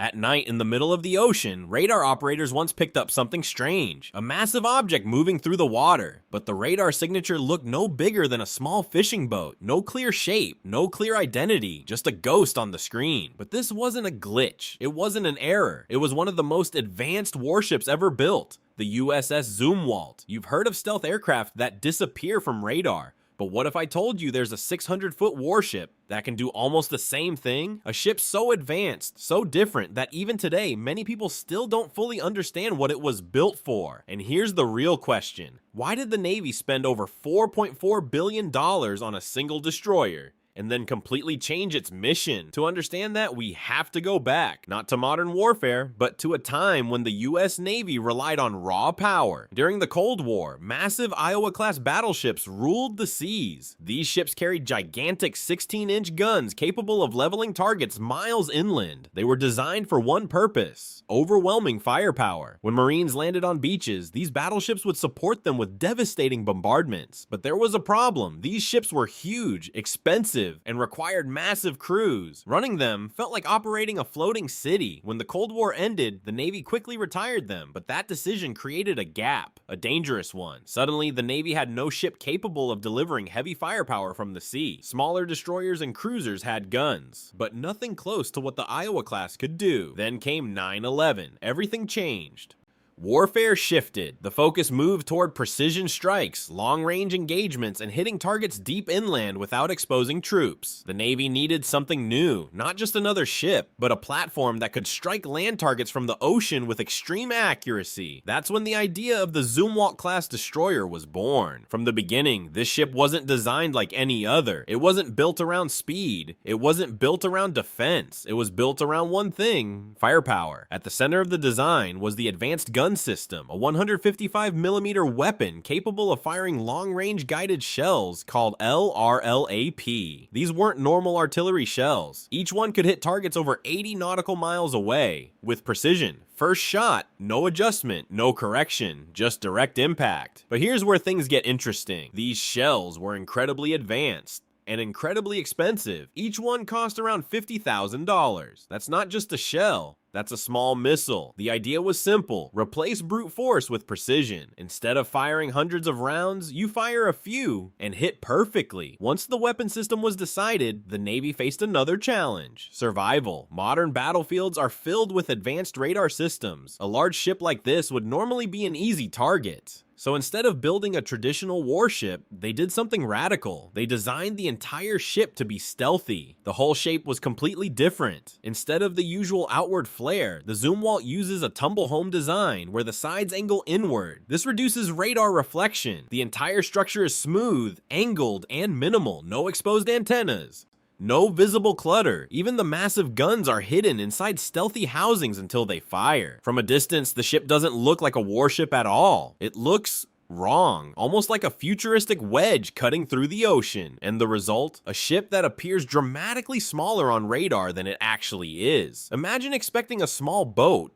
At night in the middle of the ocean, radar operators once picked up something strange, a massive object moving through the water. But the radar signature looked no bigger than a small fishing boat, no clear shape, no clear identity, just a ghost on the screen. But this wasn't a glitch, it wasn't an error, it was one of the most advanced warships ever built, the USS Zumwalt. You've heard of stealth aircraft that disappear from radar. But what if I told you there's a 600-foot warship that can do almost the same thing? A ship so advanced, so different, that even today, many people still don't fully understand what it was built for. And here's the real question. Why did the Navy spend over $4.4 billion on a single destroyer? And then completely change its mission? To understand that, we have to go back, not to modern warfare, but to a time when the US Navy relied on raw power. During the Cold War, massive Iowa-class battleships ruled the seas. These ships carried gigantic 16-inch guns capable of leveling targets miles inland. They were designed for one purpose: overwhelming firepower. When Marines landed on beaches, these battleships would support them with devastating bombardments. But there was a problem. These ships were huge, expensive, and required massive crews. Running them felt like operating a floating city. When the Cold War ended, the Navy quickly retired them, but that decision created a gap, a dangerous one. Suddenly, the Navy had no ship capable of delivering heavy firepower from the sea. Smaller destroyers and cruisers had guns, but nothing close to what the Iowa class could do. Then came 9/11. Everything changed. Warfare shifted. The focus moved toward precision strikes, long-range engagements, and hitting targets deep inland without exposing troops. The Navy needed something new, not just another ship, but a platform that could strike land targets from the ocean with extreme accuracy. That's when the idea of the Zumwalt-class destroyer was born. From the beginning, this ship wasn't designed like any other. It wasn't built around speed. It wasn't built around defense. It was built around one thing: firepower. At the center of the design was the advanced gun system, a 155mm weapon capable of firing long-range guided shells called LRLAP. These weren't normal artillery shells. Each one could hit targets over 80 nautical miles away with precision. First shot, no adjustment, no correction, just direct impact. But here's where things get interesting. These shells were incredibly advanced and incredibly expensive. Each one cost around $50,000. That's not just a shell. That's a small missile. The idea was simple: replace brute force with precision. Instead of firing hundreds of rounds, you fire a few and hit perfectly. Once the weapon system was decided, the Navy faced another challenge: survival. Modern battlefields are filled with advanced radar systems. A large ship like this would normally be an easy target. So instead of building a traditional warship, they did something radical. They designed the entire ship to be stealthy. The whole shape was completely different. Instead of the usual outward flare, the Zumwalt uses a tumble-home design where the sides angle inward. This reduces radar reflection. The entire structure is smooth, angled, and minimal. No exposed antennas. No visible clutter. Even the massive guns are hidden inside stealthy housings until they fire. From a distance, the ship doesn't look like a warship at all. It looks wrong, almost like a futuristic wedge cutting through the ocean. And the result? A ship that appears dramatically smaller on radar than it actually is. Imagine expecting a small boat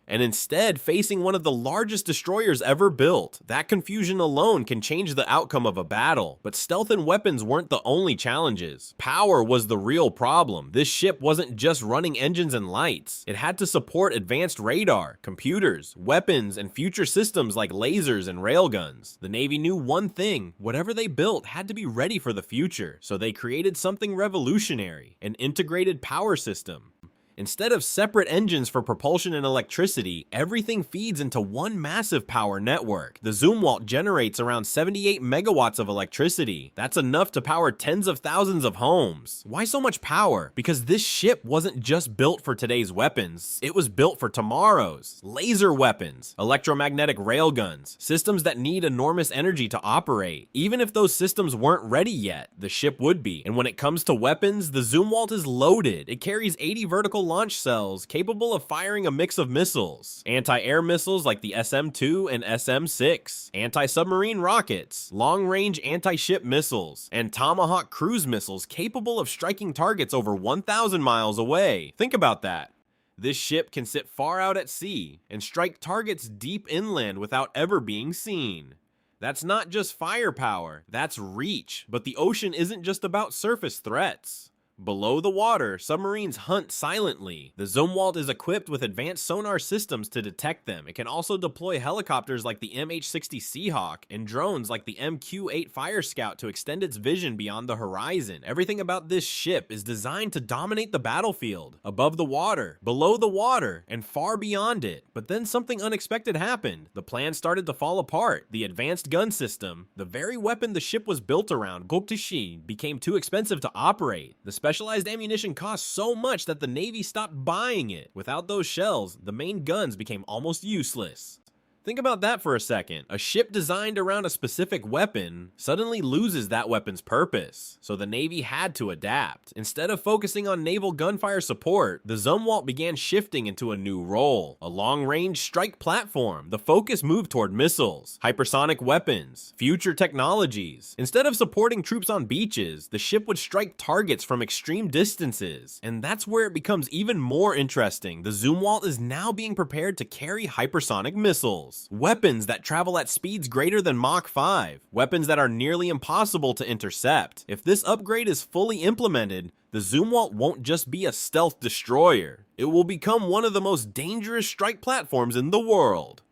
and instead facing one of the largest destroyers ever built. That confusion alone can change the outcome of a battle. But stealth and weapons weren't the only challenges. Power was the real problem. This ship wasn't just running engines and lights. It had to support advanced radar, computers, weapons, and future systems like lasers and railguns. The Navy knew one thing: whatever they built had to be ready for the future. So they created something revolutionary: an integrated power system. Instead of separate engines for propulsion and electricity, everything feeds into one massive power network. The Zumwalt generates around 78 megawatts of electricity. That's enough to power tens of thousands of homes. Why so much power? Because this ship wasn't just built for today's weapons, it was built for tomorrow's. Laser weapons, electromagnetic railguns, systems that need enormous energy to operate. Even if those systems weren't ready yet, the ship would be. And when it comes to weapons, the Zumwalt is loaded. It carries 80 vertical launch cells capable of firing a mix of missiles: anti-air missiles like the SM-2 and SM-6, anti-submarine rockets, long-range anti-ship missiles, and Tomahawk cruise missiles capable of striking targets over 1,000 miles away. Think about that. This ship can sit far out at sea and strike targets deep inland without ever being seen. That's not just firepower, that's reach. But the ocean isn't just about surface threats. Below the water, submarines hunt silently. The Zumwalt is equipped with advanced sonar systems to detect them. It can also deploy helicopters like the MH-60 Seahawk and drones like the MQ-8 Fire Scout to extend its vision beyond the horizon. Everything about this ship is designed to dominate the battlefield, above the water, below the water, and far beyond it. But then something unexpected happened. The plan started to fall apart. The advanced gun system, the very weapon the ship was built around, Goktishi, became too expensive to operate. The specialized ammunition cost so much that the Navy stopped buying it. Without those shells, the main guns became almost useless. Think about that for a second. A ship designed around a specific weapon suddenly loses that weapon's purpose, so the Navy had to adapt. Instead of focusing on naval gunfire support, the Zumwalt began shifting into a new role, a long-range strike platform. The focus moved toward missiles, hypersonic weapons, future technologies. Instead of supporting troops on beaches, the ship would strike targets from extreme distances, and that's where it becomes even more interesting. The Zumwalt is now being prepared to carry hypersonic missiles. Weapons that travel at speeds greater than Mach 5. Weapons that are nearly impossible to intercept. If this upgrade is fully implemented, the Zumwalt won't just be a stealth destroyer. It will become one of the most dangerous strike platforms in the world.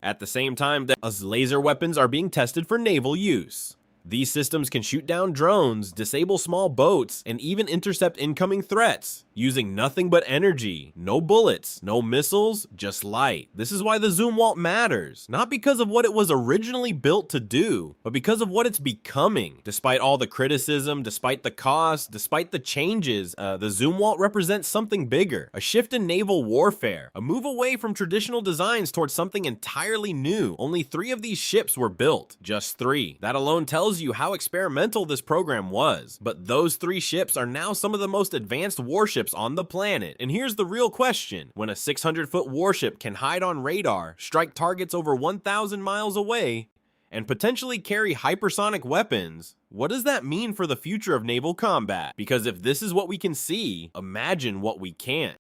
At the same time, laser weapons are being tested for naval use. These systems can shoot down drones, disable small boats, and even intercept incoming threats, using nothing but energy. No bullets, no missiles, just light. This is why the Zumwalt matters, not because of what it was originally built to do, but because of what it's becoming. Despite all the criticism, despite the cost, despite the changes, the Zumwalt represents something bigger. A shift in naval warfare, a move away from traditional designs towards something entirely new. Only 3 of these ships were built, just 3. That alone tells you how experimental this program was. But those 3 ships are now some of the most advanced warships on the planet. And here's the real question. When a 600-foot warship can hide on radar, strike targets over 1,000 miles away, and potentially carry hypersonic weapons, what does that mean for the future of naval combat? Because if this is what we can see, imagine what we can't.